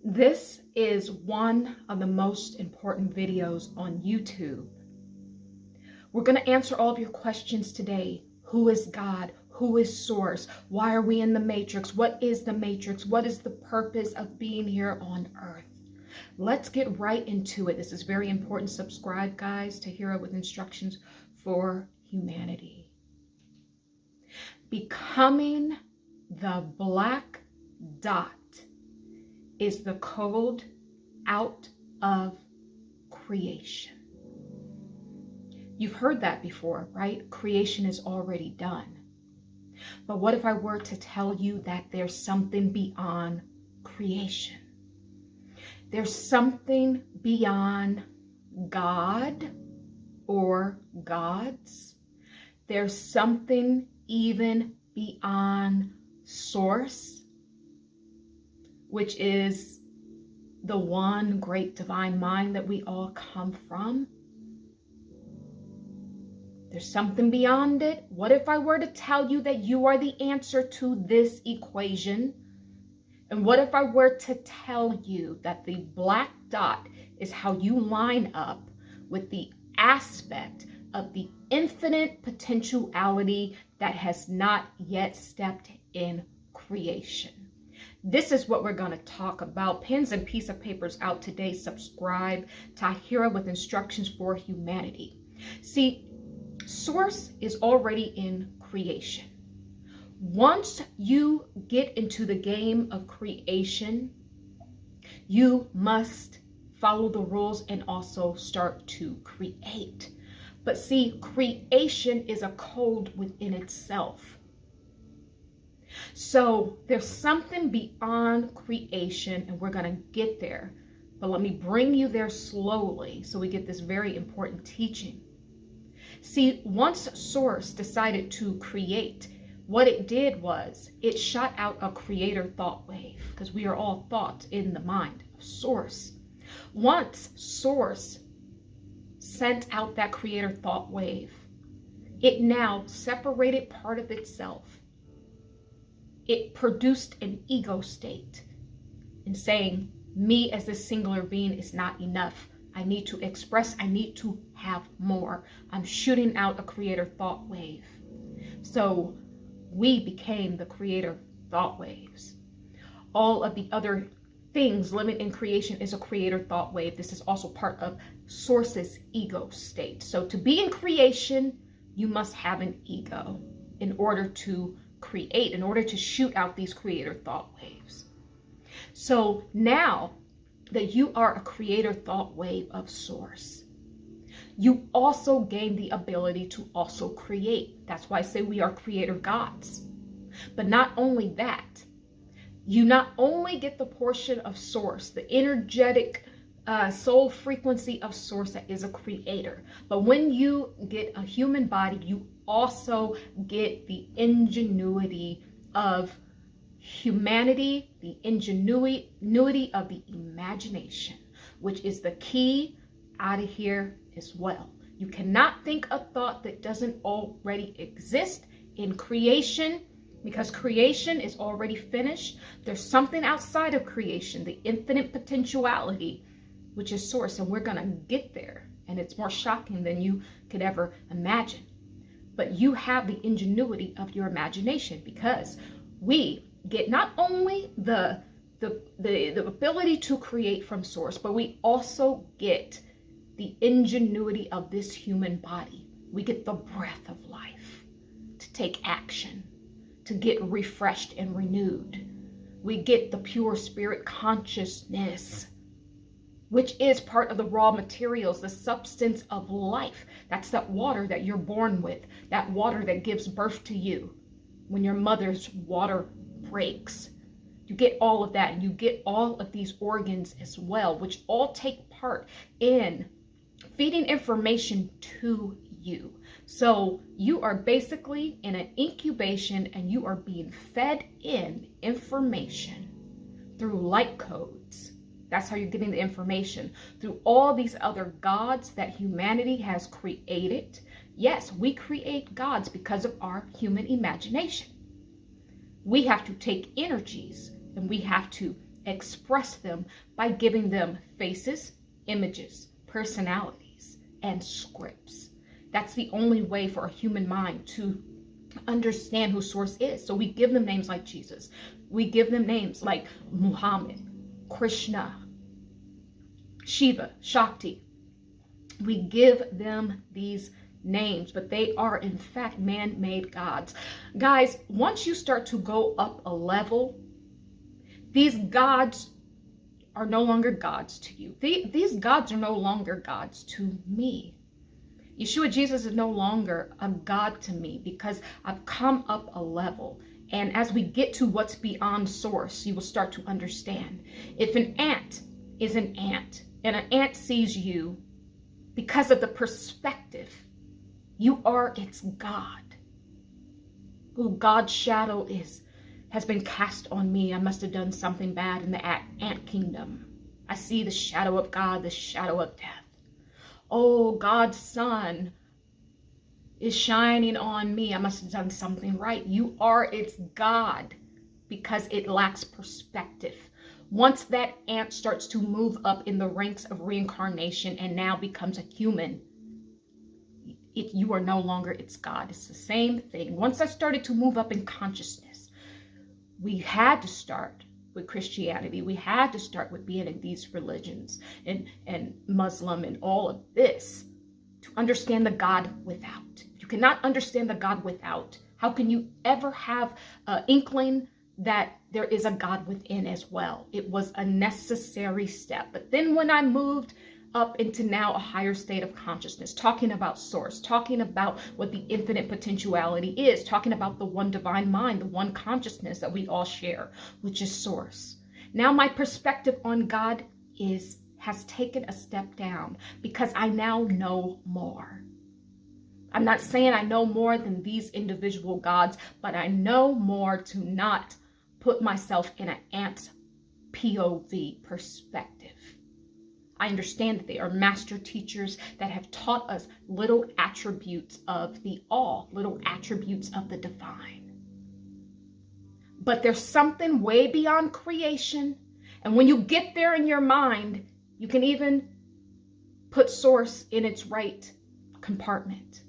This is one of the most important videos on YouTube. We're going to answer all of your questions today. Who is God? Who is Source? Why are we in the Matrix? What is the Matrix? What is the purpose of being here on Earth? Let's get right into it. This is very important. Subscribe, guys, to Tahirah with instructions for humanity. Becoming the black dot is the code out of creation. You've heard that before, right? Creation is already done. But what if I were to tell you that there's something beyond creation? There's something beyond God or gods. There's something even beyond Source, which is the one great divine mind that we all come from. There's something beyond it. What if I were to tell you that you are the answer to this equation? And what if I were to tell you that the black dot is how you line up with the aspect of the infinite potentiality that has not yet stepped in creation? This is what we're going to talk about. Pens and piece of papers out today. Subscribe. Tahirah with instructions for humanity. See, Source is already in creation. Once you get into the game of creation, you must follow the rules and also start to create. But see, creation is a code within itself. So there's something beyond creation, and we're going to get there. But let me bring you there slowly so we get this very important teaching. See, once Source decided to create, what it did was it shot out a creator thought wave, because we are all thoughts in the mind of Source. Once Source sent out that creator thought wave, it now separated part of itself. It produced an ego state in saying, me as this singular being is not enough. I need to express, I need to have more. I'm shooting out a creator thought wave. So we became the creator thought waves. All of the other things living in creation is a creator thought wave. This is also part of Source's ego state. So to be in creation, you must have an ego in order to create, in order to shoot out these creator thought waves. So now that you are a creator thought wave of Source, you also gain the ability to also create. That's why I say we are creator gods. But not only that, you not only get the portion of Source, the energetic soul frequency of Source that is a creator, but when you get a human body, you also get the ingenuity of humanity, the ingenuity of the imagination, which is the key out of here as well. You cannot think a thought that doesn't already exist in creation, because creation is already finished. There's something outside of creation, the infinite potentiality, which is Source, and we're going to get there, and it's more shocking than you could ever imagine. But you have the ingenuity of your imagination, because we get not only the ability to create from Source, but we also get the ingenuity of this human body. We get the breath of life to take action, to get refreshed and renewed. We get the pure spirit consciousness, which is part of the raw materials, the substance of life. That's that water that you're born with, that water that gives birth to you. When your mother's water breaks, you get all of that, and you get all of these organs as well, which all take part in feeding information to you. So you are basically in an incubation, and you are being fed in information through light codes. That's how you're getting the information, through all these other gods that humanity has created. Yes, we create gods because of our human imagination. We have to take energies and we have to express them by giving them faces, images, personalities, and scripts. That's the only way for a human mind to understand who Source is. So we give them names like Jesus. We give them names like Muhammad, Krishna, Shiva, Shakti. We give them these names, but they are in fact man-made gods. Guys, once you start to go up a level, these gods are no longer gods to you. These gods are no longer gods to me. Yeshua Jesus is no longer a God to me because I've come up a level. And as we get to what's beyond Source, you will start to understand. If an ant is an ant and an ant sees you because of the perspective, you are its God. Oh, God's shadow has been cast on me. I must have done something bad in the ant kingdom. I see the shadow of God, the shadow of death. Oh, God's sun is shining on me. I must have done something right. You are its God because it lacks perspective. Once that ant starts to move up in the ranks of reincarnation and now becomes a human, you are no longer its God. It's the same thing. Once I started to move up in consciousness, we had to start with Christianity. We had to start with being in these religions and Muslim and all of this to understand the God without. You cannot understand the God without. How can you ever have an inkling that there is a God within as well? It was a necessary step. But then when I moved up into now a higher state of consciousness, talking about Source, talking about what the infinite potentiality is, talking about the one divine mind, the one consciousness that we all share, which is Source. Now my perspective on God has taken a step down because I now know more. I'm not saying I know more than these individual gods, but I know more to not put myself in an ant POV perspective. I understand that they are master teachers that have taught us little attributes of the all, little attributes of the divine. But there's something way beyond creation. And when you get there in your mind, you can even put Source in its right compartment.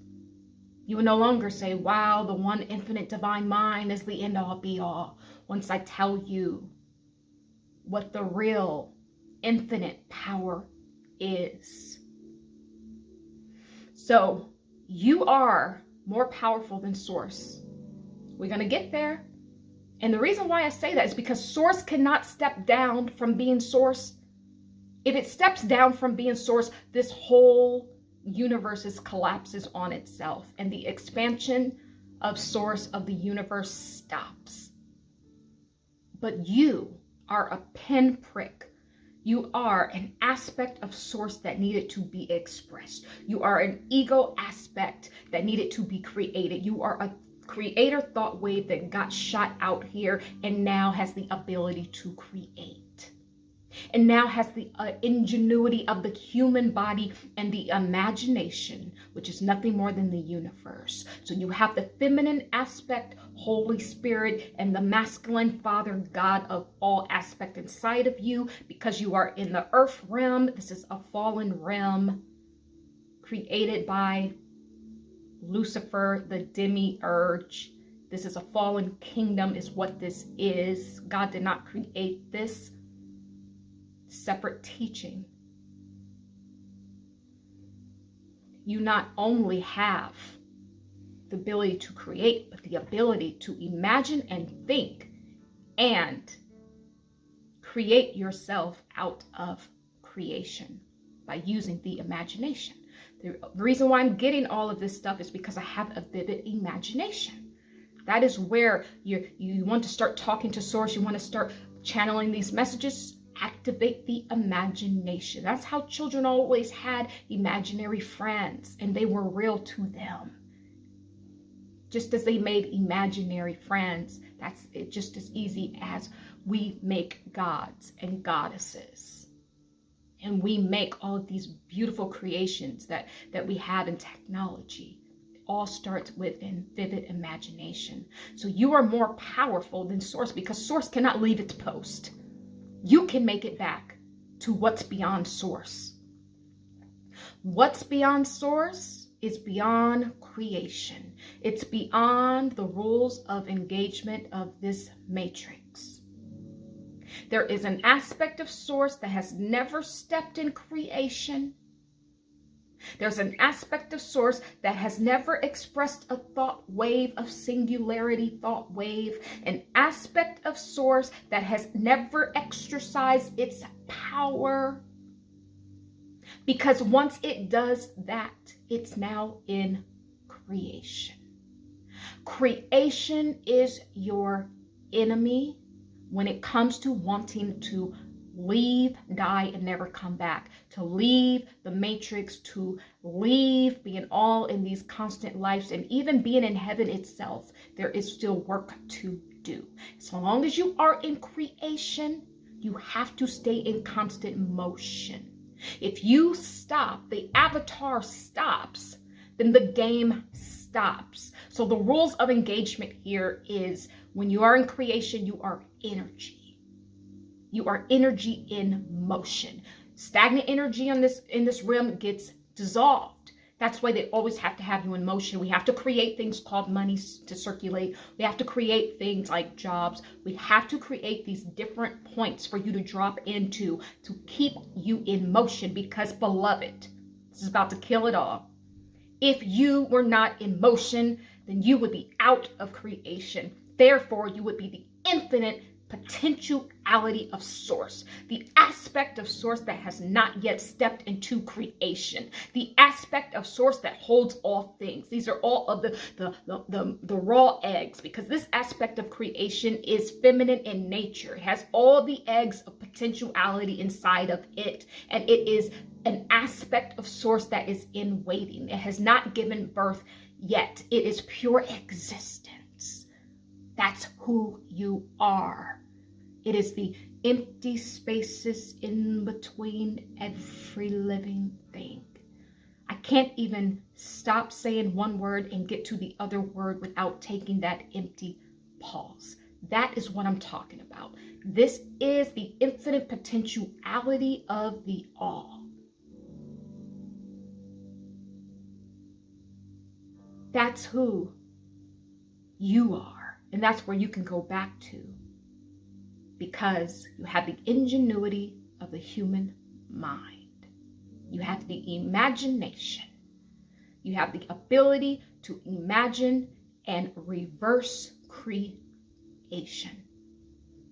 You will no longer say, wow, the one infinite divine mind is the end all be all. Once I tell you what the real infinite power is. So you are more powerful than Source. We're going to get there. And the reason why I say that is because Source cannot step down from being Source. If it steps down from being Source, this whole universe collapses on itself and the expansion of Source of the universe stops. But you are a pinprick. You are an aspect of Source that needed to be expressed. You are an ego aspect that needed to be created. You are a creator thought wave that got shot out here and now has the ability to create. And now has the ingenuity of the human body and the imagination, which is nothing more than the universe. So you have the feminine aspect, Holy Spirit, and the masculine Father, God of all aspect inside of you, because you are in the earth realm. This is a fallen realm created by Lucifer, the demiurge. This is a fallen kingdom is what this is. God did not create this. Separate teaching. You not only have the ability to create, but the ability to imagine and think and create yourself out of creation by using the imagination. The reason why I'm getting all of this stuff is because I have a vivid imagination. That is where you want to start talking to Source. You want to start channeling these messages. Activate the imagination. That's how children always had imaginary friends, and they were real to them. Just as they made imaginary friends, that's it, just as easy as we make gods and goddesses. And we make all of these beautiful creations that we have in technology. It all starts with a vivid imagination. So you are more powerful than Source because Source cannot leave its post. you can make it back to what's beyond source. What's beyond source is beyond creation. It's beyond the rules of engagement of this matrix. There is an aspect of source that has never stepped in creation. There's an aspect of source that has never expressed a thought wave of singularity, thought wave, an aspect of source that has never exercised its power. Because once it does that, it's now in creation. Creation is your enemy when it comes to wanting to leave, die, and never come back, to leave the matrix, to leave being all in these constant lives, and even being in heaven itself, there is still work to do. So long as you are in creation, you have to stay in constant motion. If you stop, the avatar stops, then the game stops. So the rules of engagement here is when you are in creation, you are energy. You are energy in motion. Stagnant energy in this realm gets dissolved. That's why they always have to have you in motion. We have to create things called money to circulate. We have to create things like jobs. We have to create these different points for you to drop into to keep you in motion, because, beloved, this is about to kill it all. If you were not in motion, then you would be out of creation. Therefore, you would be the infinite potentiality of source, the aspect of source that has not yet stepped into creation, the aspect of source that holds all things. These are all of the raw eggs, because this aspect of creation is feminine in nature. It has all the eggs of potentiality inside of it, and it is an aspect of source that is in waiting. It has not given birth yet. It is pure existence. That's who you are. It is the empty spaces in between every living thing. I can't even stop saying one word and get to the other word without taking that empty pause. That is what I'm talking about. This is the infinite potentiality of the all. That's who you are. And that's where you can go back to, because you have the ingenuity of the human mind. You have the imagination. You have the ability to imagine and reverse creation.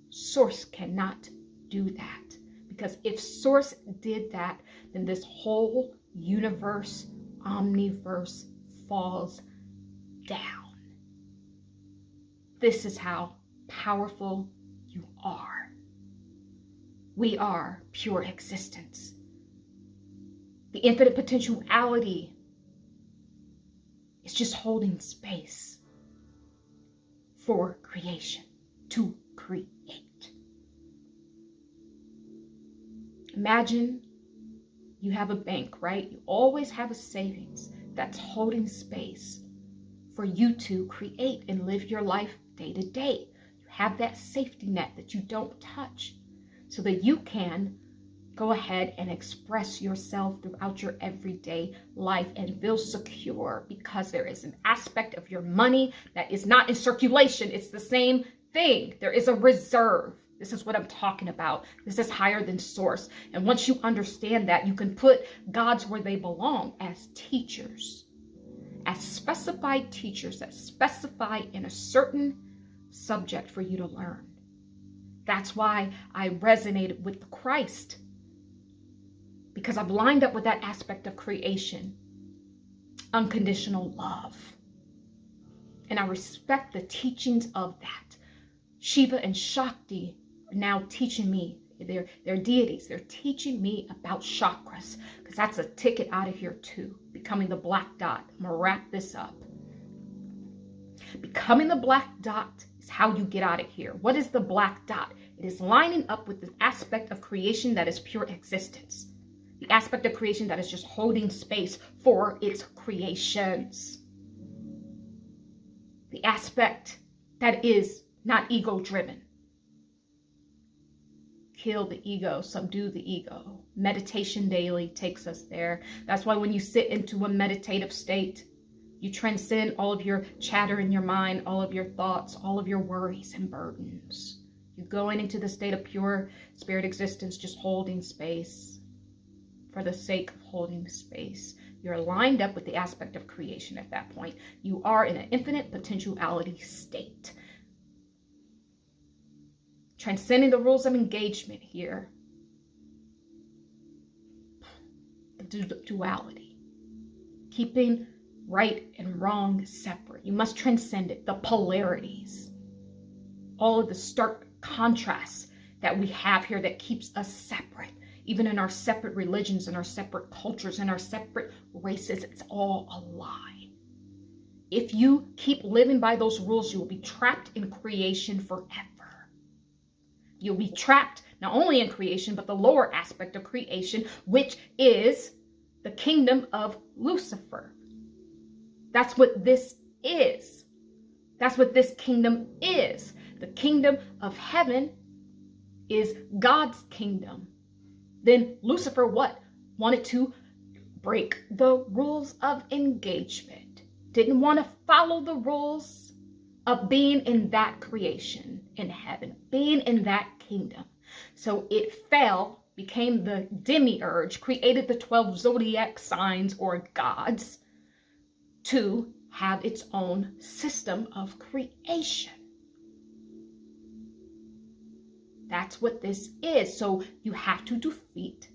Source cannot do that, because if Source did that, then this whole universe, omniverse, falls down. This is how powerful you are. We are pure existence. The infinite potentiality is just holding space for creation, to create. Imagine you have a bank, right? You always have a savings that's holding space for you to create and live your life day to day. You have that safety net that you don't touch, so that you can go ahead and express yourself throughout your everyday life and feel secure, because there is an aspect of your money that is not in circulation. It's the same thing. There is a reserve. This is what I'm talking about. This is higher than source. And once you understand that, you can put gods where they belong, as teachers, as specified teachers that specify in a certain subject for you to learn. That's why I resonated with the Christ, because I've lined up with that aspect of creation, unconditional love. And I respect the teachings of that. Shiva and Shakti are now teaching me, they're deities. They're teaching me about chakras, because that's a ticket out of here too. Becoming the black dot. I'm gonna wrap this up. Becoming the black dot is how you get out of here. What is the black dot? It is lining up with the aspect of creation that is pure existence. The aspect of creation that is just holding space for its creations. The aspect that is not ego driven. kill the ego, subdue the ego. Meditation daily takes us there. That's why when you sit into a meditative state, you transcend all of your chatter in your mind, all of your thoughts, all of your worries and burdens. You're going into the state of pure spirit existence, just holding space for the sake of holding space. You're lined up with the aspect of creation at that point. You are in an infinite potentiality state. Transcending the rules of engagement here. The duality. Keeping right and wrong separate. You must transcend it. The polarities. All of the stark contrasts that we have here that keeps us separate. Even in our separate religions and our separate cultures and our separate races, it's all a lie. If you keep living by those rules, you will be trapped in creation forever. You'll be trapped not only in creation, but the lower aspect of creation, which is the kingdom of Lucifer. That's what this is. That's what this kingdom is. The kingdom of heaven is God's kingdom. Then Lucifer what? Wanted to break the rules of engagement. Didn't want to follow the rules of being in that creation in heaven, being in that kingdom. So it fell, became the demiurge, created the 12 zodiac signs or gods to have its own system of creation. That's what this is. So you have to defeat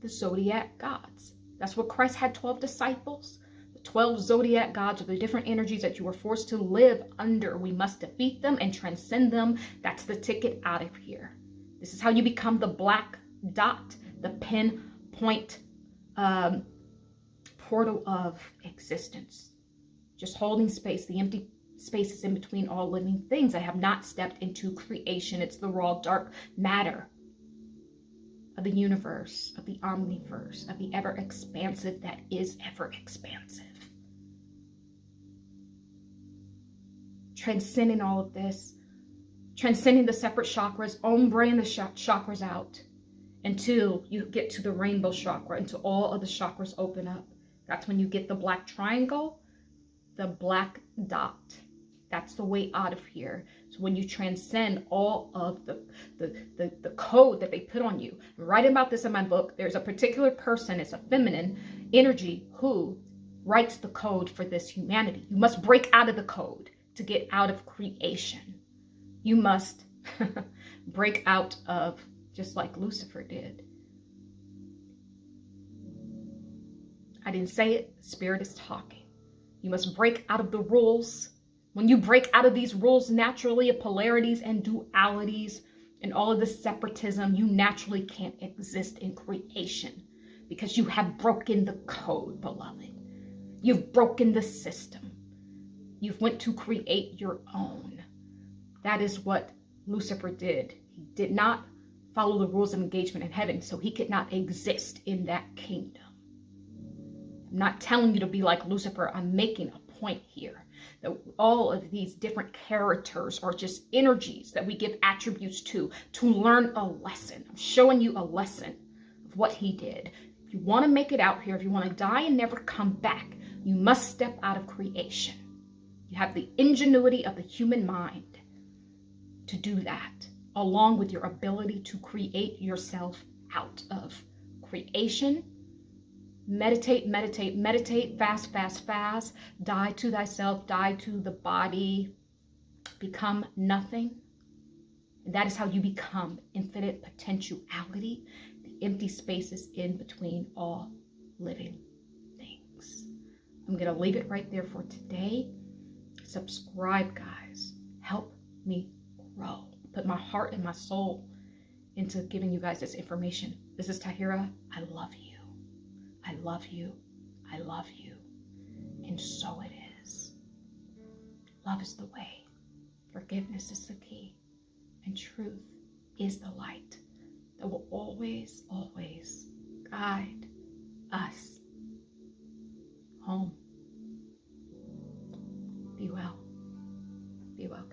the zodiac gods. That's what Christ had 12 disciples. The 12 zodiac gods are the different energies that you were forced to live under. We must defeat them and transcend them. That's the ticket out of here. This is how you become the black dot, the pinpoint portal of existence. Just holding space, the empty spaces in between all living things. I have not stepped into creation. It's the raw, dark matter of the universe, of the omniverse, of the ever-expansive that is ever-expansive. Transcending all of this, transcending the separate chakras, ombre-ing the chakras out until you get to the rainbow chakra, until all of the chakras open up. That's when you get the black triangle, the black dot. That's the way out of here. So when you transcend all of the code that they put on you, I'm writing about this in my book. There's a particular person, it's a feminine energy, who writes the code for this humanity. You must break out of the code to get out of creation. You must break out of, just like Lucifer did. I didn't say it, Spirit is talking. You must break out of the rules. When you break out of these rules naturally of polarities and dualities and all of this separatism, you naturally can't exist in creation because you have broken the code, beloved. You've broken the system. You've went to create your own. That is what Lucifer did. He did not follow the rules of engagement in heaven, so he could not exist in that kingdom. I'm not telling you to be like Lucifer. I'm making a point here that all of these different characters are just energies that we give attributes to learn a lesson. I'm showing you a lesson of what he did. If you want to make it out here, if you want to die and never come back, you must step out of creation. You have the ingenuity of the human mind to do that, along with your ability to create yourself out of creation. Meditate, meditate, meditate, fast, fast, fast. Die to thyself, die to the body. Become nothing. And that is how you become infinite potentiality, the empty spaces in between all living things. I'm going to leave it right there for today. Subscribe, guys. Help me grow. Put my heart and my soul into giving you guys this information. This is Tahirah. I love you. I love you. I love you. And so it is. Love is the way. Forgiveness is the key. And truth is the light that will always, always guide us home. Be well. Be well.